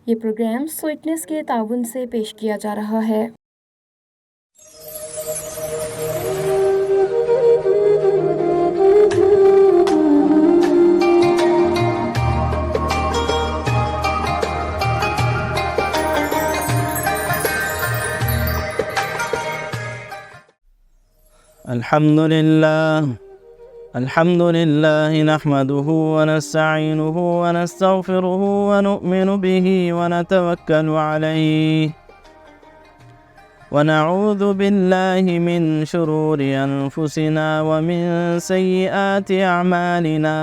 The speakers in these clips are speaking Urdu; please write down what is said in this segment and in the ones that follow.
یہ پروگرام سویٹنس کے تعاون سے پیش کیا جا رہا ہے۔ الحمد لله نحمده ونستعينه ونستغفره ونؤمن به ونتوكل عليه ونعوذ بالله من شرور أنفسنا ومن سيئات أعمالنا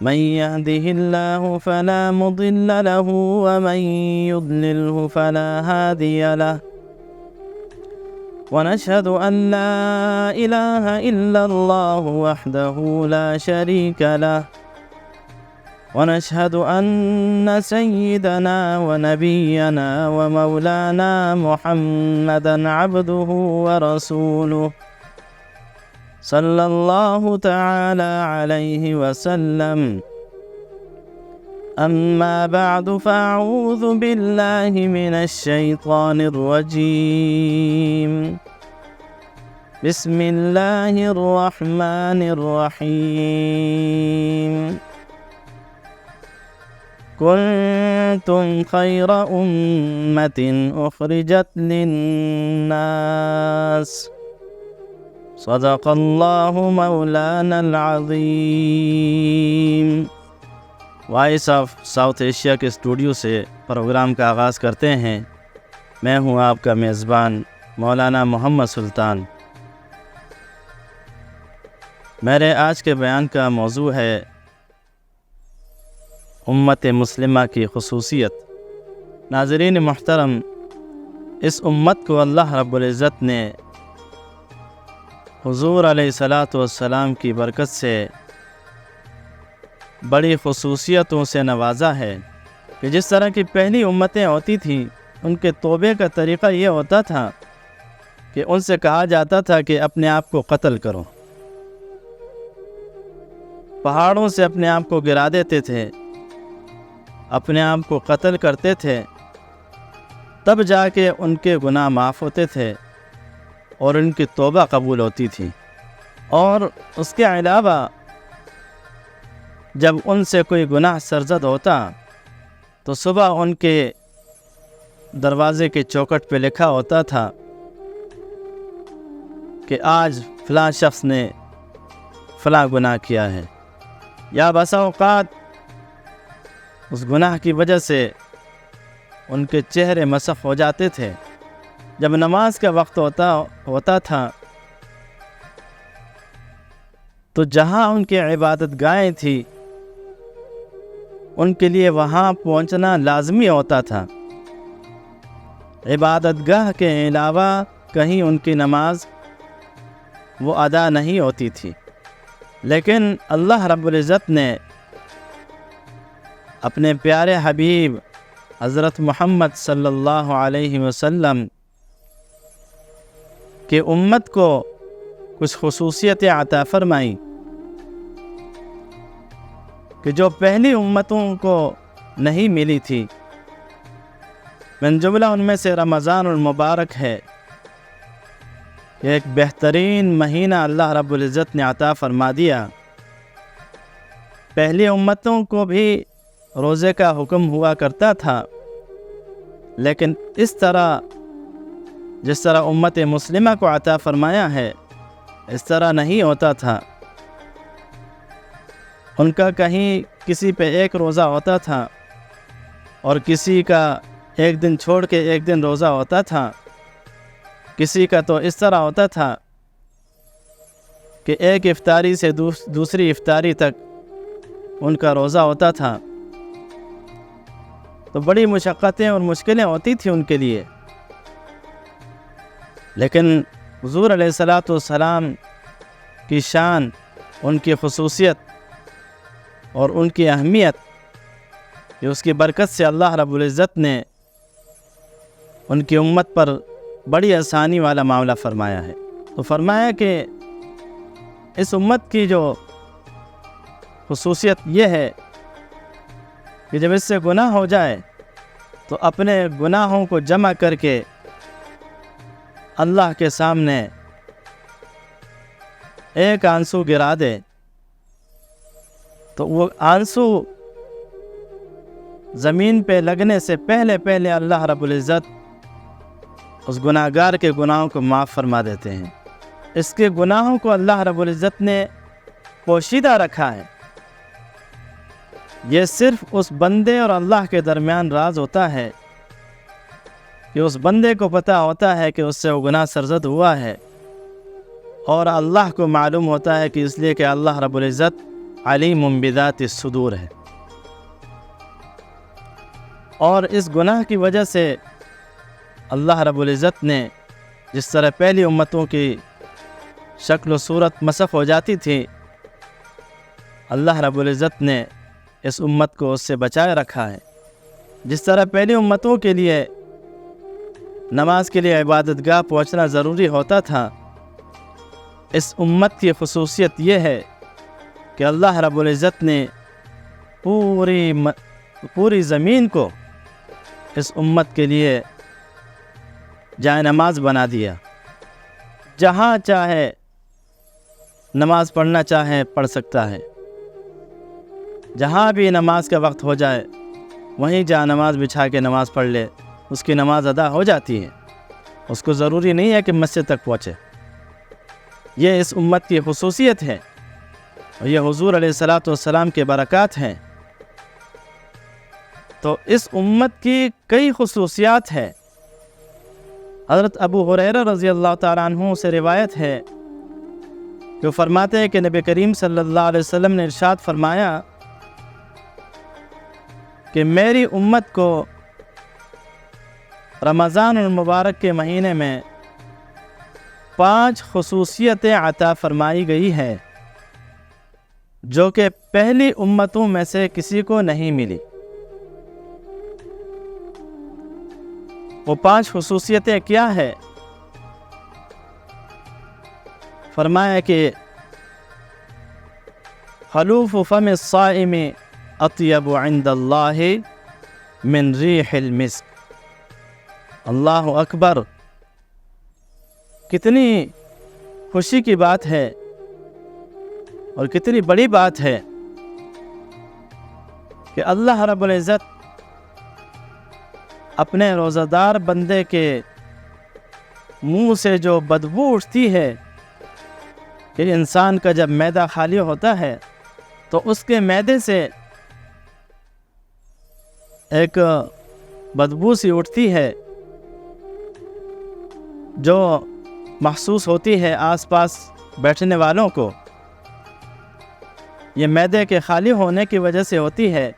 من يهده الله فلا مضل له ومن يضلله فلا هادي له ونشهد أن لا إله إلا الله وحده لا شريك له ونشهد أن سيدنا ونبينا ومولانا محمدا عبده ورسوله صلى الله تعالى عليه وسلم أما بعد فأعوذ بالله من الشيطان الرجيم بسم الله الرحمن الرحيم كنتم خير أمة أخرجت للناس صدق الله مولانا العظيم۔ وائس آف ساؤتھ ایشیا کے اسٹوڈیو سے پروگرام کا آغاز کرتے ہیں۔ میں ہوں آپ کا میزبان مولانا محمد سلطان۔ میرے آج کے بیان کا موضوع ہے امت مسلمہ کی خصوصیت۔ ناظرین محترم، اس امت کو اللہ رب العزت نے حضور علیہ السلام کی برکت سے بڑی خصوصیتوں سے نوازا ہے کہ جس طرح کی پہلی امتیں ہوتی تھیں ان کے توبے کا طریقہ یہ ہوتا تھا کہ ان سے کہا جاتا تھا کہ اپنے آپ کو قتل کرو، پہاڑوں سے اپنے آپ کو گرا دیتے تھے، اپنے آپ کو قتل کرتے تھے، تب جا کے ان کے گناہ معاف ہوتے تھے اور ان کی توبہ قبول ہوتی تھی۔ اور اس کے علاوہ جب ان سے کوئی گناہ سرزد ہوتا تو صبح ان کے دروازے کے چوکٹ پہ لکھا ہوتا تھا کہ آج فلاں شخص نے فلاں گناہ کیا ہے، یا بسا اوقات اس گناہ کی وجہ سے ان کے چہرے مسخ ہو جاتے تھے۔ جب نماز کا وقت ہوتا تھا تو جہاں ان کی عبادت گاہیں تھی ان کے لیے وہاں پہنچنا لازمی ہوتا تھا۔ عبادت گاہ کے علاوہ کہیں ان کی نماز وہ ادا نہیں ہوتی تھی، لیکن اللہ رب العزت نے اپنے پیارے حبیب حضرت محمد صلی اللہ علیہ وسلم کہ امت کو کچھ خصوصیتیں عطا فرمائیں کہ جو پہلی امتوں کو نہیں ملی تھی۔ من جملہ ان میں سے رمضان المبارک ہے کہ ایک بہترین مہینہ اللہ رب العزت نے عطا فرما دیا۔ پہلی امتوں کو بھی روزے کا حکم ہوا کرتا تھا، لیکن اس طرح جس طرح امت مسلمہ کو عطا فرمایا ہے اس طرح نہیں ہوتا تھا۔ ان کا کہیں کسی پہ ایک روزہ ہوتا تھا اور کسی کا ایک دن چھوڑ کے ایک دن روزہ ہوتا تھا، کسی کا تو اس طرح ہوتا تھا کہ ایک افطاری سے دوسری افطاری تک ان کا روزہ ہوتا تھا۔ تو بڑی مشقتیں اور مشکلیں ہوتی تھیں ان کے لیے، لیکن حضور علیہ السلام کی شان، ان کی خصوصیت اور ان کی اہمیت کہ اس کی برکت سے اللہ رب العزت نے ان کی امت پر بڑی آسانی والا معاملہ فرمایا ہے۔ تو فرمایا کہ اس امت کی جو خصوصیت یہ ہے کہ جب اس سے گناہ ہو جائے تو اپنے گناہوں کو جمع کر کے اللہ کے سامنے ایک آنسو گرا دے تو وہ آنسو زمین پہ لگنے سے پہلے اللہ رب العزت اس گناہ گار کے گناہوں کو معاف فرما دیتے ہیں۔ اس کے گناہوں کو اللہ رب العزت نے پوشیدہ رکھا ہے۔ یہ صرف اس بندے اور اللہ کے درمیان راز ہوتا ہے کہ اس بندے کو پتہ ہوتا ہے کہ اس سے وہ گناہ سرزد ہوا ہے، اور اللہ کو معلوم ہوتا ہے کہ اس لیے کہ اللہ رب العزت علیم بذات الصدور ہے۔ اور اس گناہ کی وجہ سے اللہ رب العزت نے جس طرح پہلی امتوں کی شکل و صورت مسخ ہو جاتی تھی، اللہ رب العزت نے اس امت کو اس سے بچائے رکھا ہے۔ جس طرح پہلی امتوں کے لیے نماز کے لیے عبادت گاہ پہنچنا ضروری ہوتا تھا، اس امت کی خصوصیت یہ ہے کہ اللہ رب العزت نے پوری زمین کو اس امت کے لیے جائے نماز بنا دیا۔ جہاں چاہے نماز پڑھنا چاہے پڑھ سکتا ہے، جہاں بھی نماز کا وقت ہو جائے وہیں جہاں نماز بچھا کے نماز پڑھ لے، اس کی نماز ادا ہو جاتی ہے۔ اس کو ضروری نہیں ہے کہ مسجد تک پہنچے۔ یہ اس امت کی خصوصیت ہے، اور یہ حضور علیہ الصلوۃ والسلام کے برکات ہیں۔ تو اس امت کی کئی خصوصیات ہیں۔ حضرت ابو ہریرہ رضی اللہ تعالیٰ عنہ سے روایت ہے کہ وہ فرماتے ہیں کہ نبی کریم صلی اللہ علیہ وسلم نے ارشاد فرمایا کہ میری امت کو رمضان المبارک کے مہینے میں 5 خصوصیتیں عطا فرمائی گئی ہے جو کہ پہلی امتوں میں سے کسی کو نہیں ملی۔ وہ 5 خصوصیتیں کیا ہے؟ فرمایا کہ خلوف فم الصائم اطیب عند اللہ من ریح المسک۔ اللہ اکبر! کتنی خوشی کی بات ہے اور کتنی بڑی بات ہے کہ اللہ رب العزت اپنے روزہ دار بندے کے منہ سے جو بدبو اٹھتی ہے کہ انسان کا جب معدہ خالی ہوتا ہے تو اس کے معدے سے ایک بدبو سی اٹھتی ہے جو محسوس ہوتی ہے آس پاس بیٹھنے والوں کو۔ یہ معدے کے خالی ہونے کی وجہ سے ہوتی ہے،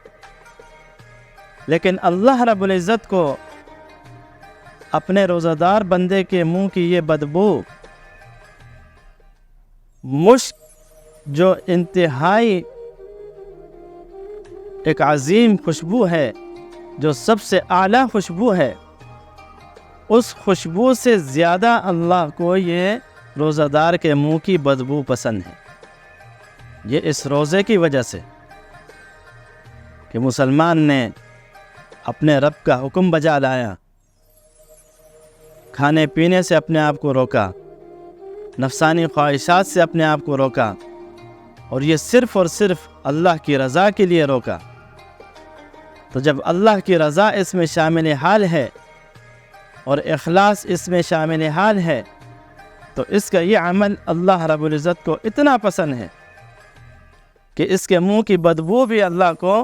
لیکن اللہ رب العزت کو اپنے روزہ دار بندے کے منہ کی یہ بدبو، مشک جو انتہائی ایک عظیم خوشبو ہے، جو سب سے اعلیٰ خوشبو ہے، اس خوشبو سے زیادہ اللہ کو یہ روزہ دار کے منہ کی بدبو پسند ہے۔ یہ اس روزے کی وجہ سے کہ مسلمان نے اپنے رب کا حکم بجا لایا، کھانے پینے سے اپنے آپ کو روکا، نفسانی خواہشات سے اپنے آپ کو روکا، اور یہ صرف اور صرف اللہ کی رضا کے لیے روکا۔ تو جب اللہ کی رضا اس میں شامل حال ہے اور اخلاص اس میں شامل حال ہے تو اس کا یہ عمل اللہ رب العزت کو اتنا پسند ہے کہ اس کے منہ کی بدبو بھی اللہ کو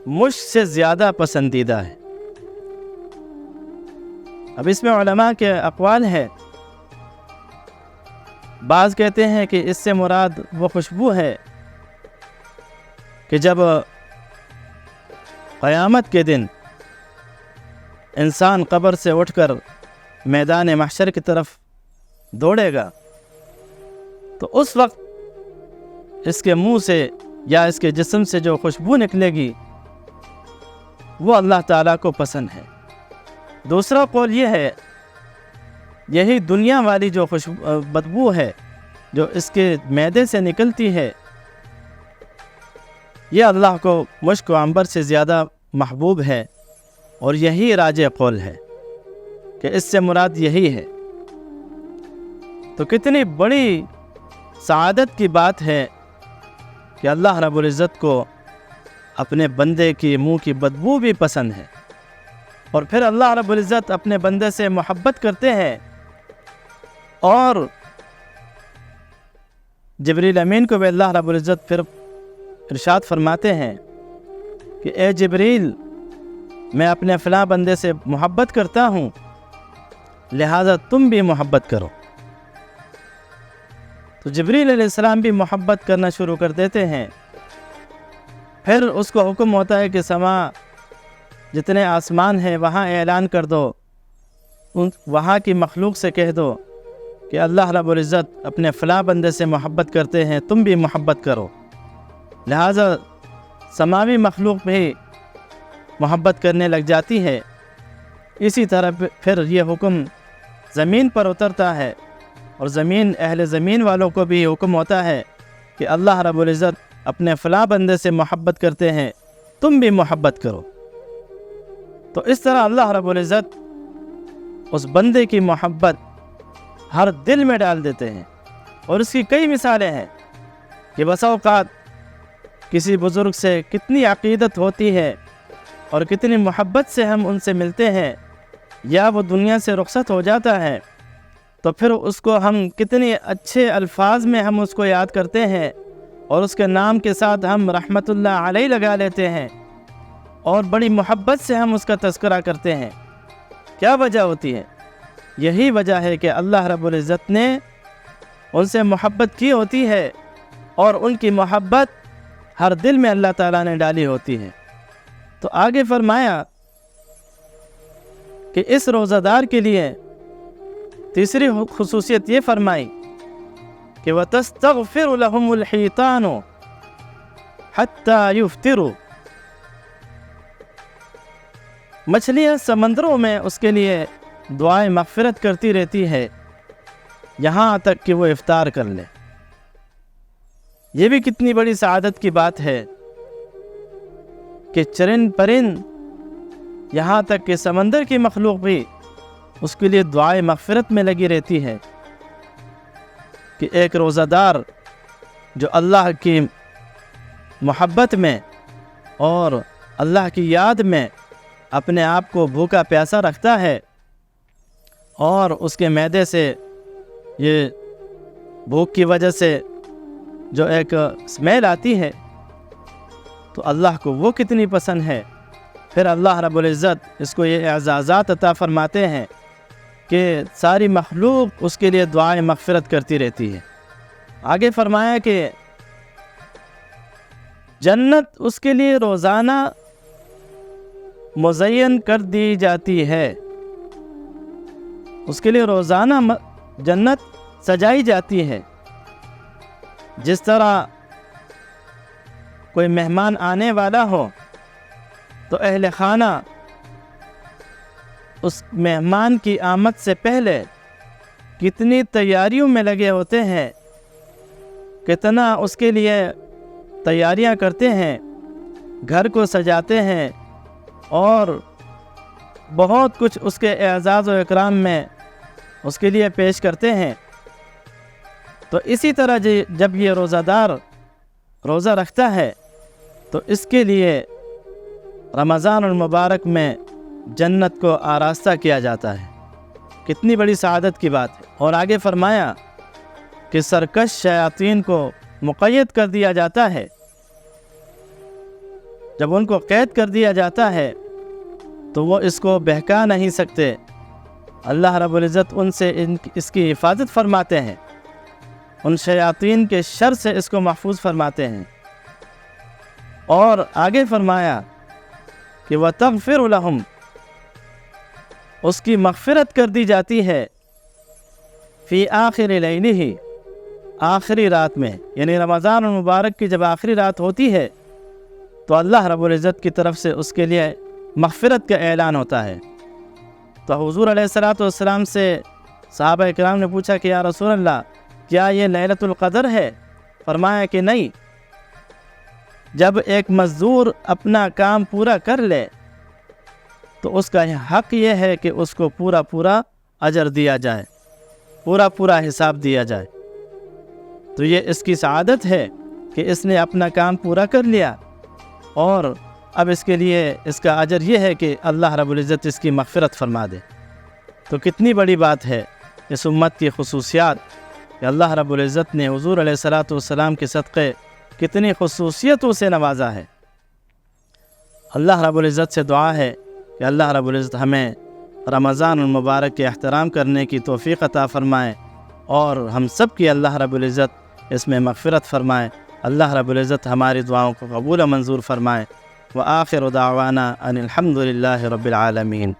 مشک سے زیادہ پسندیدہ ہے۔ اب اس میں علماء کے اقوال ہے۔ بعض کہتے ہیں کہ اس سے مراد وہ خوشبو ہے کہ جب قیامت کے دن انسان قبر سے اٹھ کر میدان محشر کی طرف دوڑے گا تو اس وقت اس کے منہ سے یا اس کے جسم سے جو خوشبو نکلے گی وہ اللہ تعالیٰ کو پسند ہے۔ دوسرا قول یہ ہے، یہی دنیا والی جو بدبو ہے جو اس کے معدے سے نکلتی ہے، یہ اللہ کو مشک و عنبر سے زیادہ محبوب ہے، اور یہی راجح قول ہے کہ اس سے مراد یہی ہے۔ تو کتنی بڑی سعادت کی بات ہے کہ اللہ رب العزت کو اپنے بندے کی منہ کی بدبو بھی پسند ہے، اور پھر اللہ رب العزت اپنے بندے سے محبت کرتے ہیں، اور جبریل امین کو بھی اللہ رب العزت پھر ارشاد فرماتے ہیں کہ اے جبریل، میں اپنے فلاں بندے سے محبت کرتا ہوں، لہذا تم بھی محبت کرو۔ تو جبریل علیہ السلام بھی محبت کرنا شروع کر دیتے ہیں۔ پھر اس کو حکم ہوتا ہے کہ سما جتنے آسمان ہیں وہاں اعلان کر دو، وہاں کی مخلوق سے کہہ دو کہ اللہ رب العزت اپنے فلاں بندے سے محبت کرتے ہیں، تم بھی محبت کرو۔ لہٰذا سماوی مخلوق بھی محبت کرنے لگ جاتی ہے۔ اسی طرح پھر یہ حکم زمین پر اترتا ہے، اور اہل زمین والوں کو بھی حکم ہوتا ہے کہ اللہ رب العزت اپنے فلاں بندے سے محبت کرتے ہیں، تم بھی محبت کرو۔ تو اس طرح اللہ رب العزت اس بندے کی محبت ہر دل میں ڈال دیتے ہیں، اور اس کی کئی مثالیں ہیں کہ بسا اوقات کسی بزرگ سے کتنی عقیدت ہوتی ہے اور کتنی محبت سے ہم ان سے ملتے ہیں، یا وہ دنیا سے رخصت ہو جاتا ہے تو پھر اس کو ہم کتنے اچھے الفاظ میں ہم اس کو یاد کرتے ہیں، اور اس کے نام کے ساتھ ہم رحمت اللہ علیہ لگا لیتے ہیں، اور بڑی محبت سے ہم اس کا تذکرہ کرتے ہیں۔ کیا وجہ ہوتی ہے؟ یہی وجہ ہے کہ اللہ رب العزت نے ان سے محبت کی ہوتی ہے، اور ان کی محبت ہر دل میں اللہ تعالیٰ نے ڈالی ہوتی ہے۔ تو آگے فرمایا کہ اس روزہ دار کے لیے تیسری خصوصیت یہ فرمائی کہ وَتَسْتَغْفِرُ لَهُمُ الْحِيطَانُ حَتَّى يُفْطِرُوا، مچھلیاں سمندروں میں اس کے لیے دعائیں مغفرت کرتی رہتی ہے یہاں تک کہ وہ افطار کر لے۔ یہ بھی کتنی بڑی سعادت کی بات ہے کہ چرند پرند یہاں تک کہ سمندر کی مخلوق بھی اس کے لیے دعائیں مغفرت میں لگی رہتی ہے، کہ ایک روزہ دار جو اللہ کی محبت میں اور اللہ کی یاد میں اپنے آپ کو بھوکا پیاسا رکھتا ہے، اور اس کے معدے سے یہ بھوک کی وجہ سے جو ایک اسمیل آتی ہے، تو اللہ کو وہ کتنی پسند ہے۔ پھر اللہ رب العزت اس کو یہ اعزازات عطا فرماتے ہیں کہ ساری مخلوق اس کے لیے دعائیں مغفرت کرتی رہتی ہے۔ آگے فرمایا کہ جنت اس کے لیے روزانہ مزین کر دی جاتی ہے، اس کے لیے روزانہ جنت سجائی جاتی ہے۔ جس طرح کوئی مہمان آنے والا ہو تو اہل خانہ اس مہمان کی آمد سے پہلے کتنی تیاریوں میں لگے ہوتے ہیں، کتنا اس کے لیے تیاریاں کرتے ہیں، گھر کو سجاتے ہیں، اور بہت کچھ اس کے اعزاز و اکرام میں اس کے لیے پیش کرتے ہیں۔ تو اسی طرح جب یہ روزہ دار روزہ رکھتا ہے تو اس کے لیے رمضان المبارک میں جنت کو آراستہ کیا جاتا ہے۔ کتنی بڑی سعادت کی بات ہے۔ اور آگے فرمایا کہ سرکش شیاطین کو مقید کر دیا جاتا ہے۔ جب ان کو قید کر دیا جاتا ہے تو وہ اس کو بہکا نہیں سکتے، اللہ رب العزت ان سے اس کی حفاظت فرماتے ہیں، ان شیاطین کے شر سے اس کو محفوظ فرماتے ہیں۔ اور آگے فرمایا کہ وَتَغْفِرُ لَهُمْ، اس کی مغفرت کر دی جاتی ہے فی آخر لیلہ، آخری رات میں، یعنی رمضان المبارک کی جب آخری رات ہوتی ہے تو اللہ رب العزت کی طرف سے اس کے لیے مغفرت کا اعلان ہوتا ہے۔ تو حضور علیہ السلام سے صحابہ اکرام نے پوچھا کہ یا رسول اللہ، کیا یہ لیلۃ القدر ہے؟ فرمایا کہ نہیں، جب ایک مزدور اپنا کام پورا کر لے تو اس کا حق یہ ہے کہ اس کو پورا اجر دیا جائے، پورا حساب دیا جائے۔ تو یہ اس کی سعادت ہے کہ اس نے اپنا کام پورا کر لیا، اور اب اس کے لیے اس کا اجر یہ ہے کہ اللہ رب العزت اس کی مغفرت فرما دے۔ تو کتنی بڑی بات ہے اس امت کی خصوصیات کہ اللہ رب العزت نے حضور علیہ الصلاۃ والسلام کے صدقے کتنی خصوصیتوں سے نوازا ہے۔ اللہ رب العزت سے دعا ہے کہ اللہ رب العزت ہمیں رمضان المبارک کے احترام کرنے کی توفیق عطا فرمائے، اور ہم سب کی اللہ رب العزت اس میں مغفرت فرمائے۔ اللہ رب العزت ہماری دعاؤں کو قبول و منظور فرمائے۔ وآخر دعوانا ان الحمد للہ رب العالمین۔